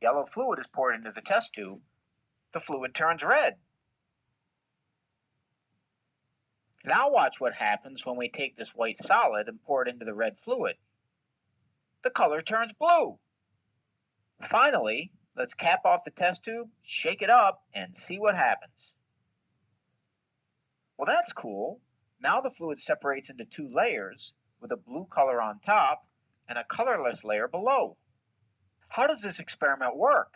yellow fluid is poured into the test tube, the fluid turns red. Now watch what happens when we take this white solid and pour it into the red fluid. The color turns blue. Finally, let's cap off the test tube, shake it up, and see what happens. Well, that's cool. Now the fluid separates into two layers with a blue color on top and a colorless layer below. How does this experiment work?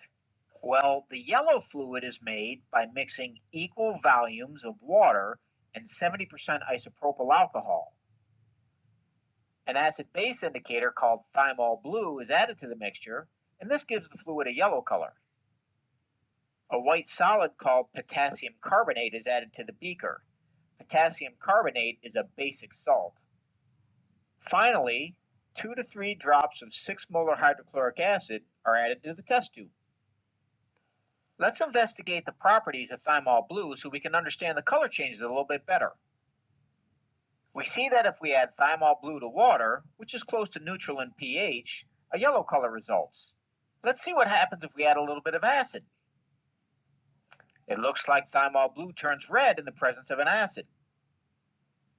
Well, the yellow fluid is made by mixing equal volumes of water and 70% isopropyl alcohol. An acid-base indicator called thymol blue is added to the mixture, and this gives the fluid a yellow color. A white solid called potassium carbonate is added to the beaker. Potassium carbonate is a basic salt. Finally, 2 to 3 drops of 6 molar hydrochloric acid are added to the test tube. Let's investigate the properties of thymol blue so we can understand the color changes a little bit better. We see that if we add thymol blue to water, which is close to neutral in pH, a yellow color results. Let's see what happens if we add a little bit of acid. It looks like thymol blue turns red in the presence of an acid.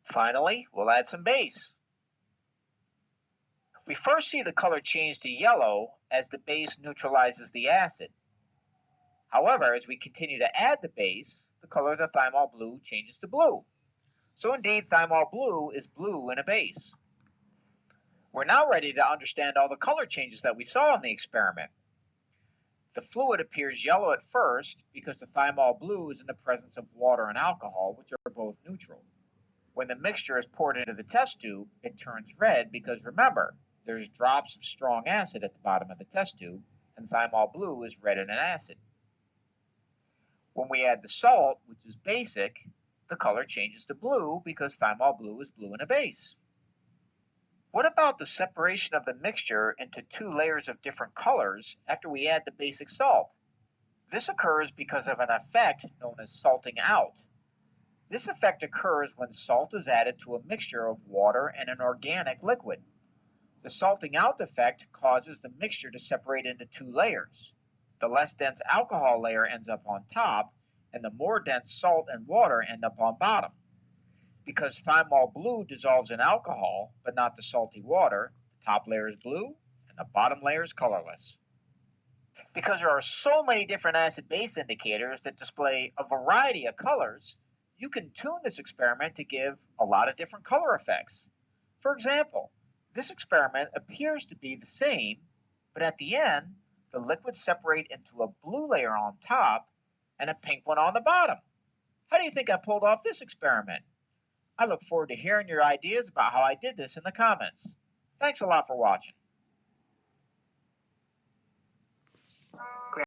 Finally, we'll add some base. We first see the color change to yellow as the base neutralizes the acid. However, as we continue to add the base, the color of the thymol blue changes to blue. So indeed, thymol blue is blue in a base. We're now ready to understand all the color changes that we saw in the experiment. The fluid appears yellow at first because the thymol blue is in the presence of water and alcohol, which are both neutral. When the mixture is poured into the test tube, it turns red because, remember, there's drops of strong acid at the bottom of the test tube, and thymol blue is red in an acid. When we add the salt, which is basic, the color changes to blue because thymol blue is blue in a base. What about the separation of the mixture into 2 layers of different colors after we add the basic salt? This occurs because of an effect known as salting out. This effect occurs when salt is added to a mixture of water and an organic liquid. The salting out effect causes the mixture to separate into 2 layers. The less dense alcohol layer ends up on top, and the more dense salt and water end up on bottom. Because thymol blue dissolves in alcohol, but not the salty water, the top layer is blue and the bottom layer is colorless. Because there are so many different acid-base indicators that display a variety of colors, you can tune this experiment to give a lot of different color effects. For example, this experiment appears to be the same, but at the end, the liquids separate into a blue layer on top and a pink one on the bottom. How do you think I pulled off this experiment? I look forward to hearing your ideas about how I did this in the comments. Thanks a lot for watching.